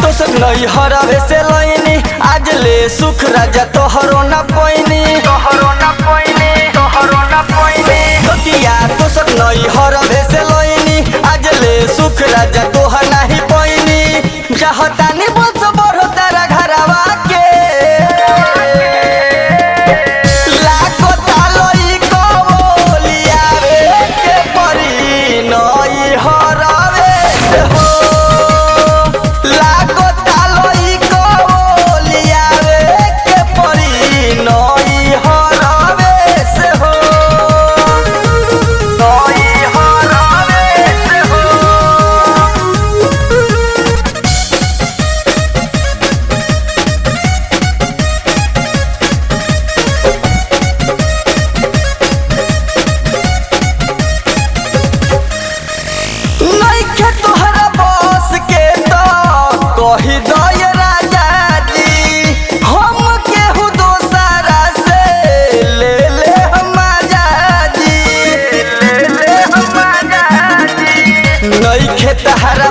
तो सब नहीं हरावे से लईनी आज ले सुख राजा तोहरो ना पैनी कटिया तो सब नहीं हरावे से लईनी आज ले सुख राजा तोहर नहीं पैनी चाहता नहीं बोल सो बड़ो तारा घरवा के लाखो तालई को बोलिया रे के परी नहीं हरावे से हो तहरा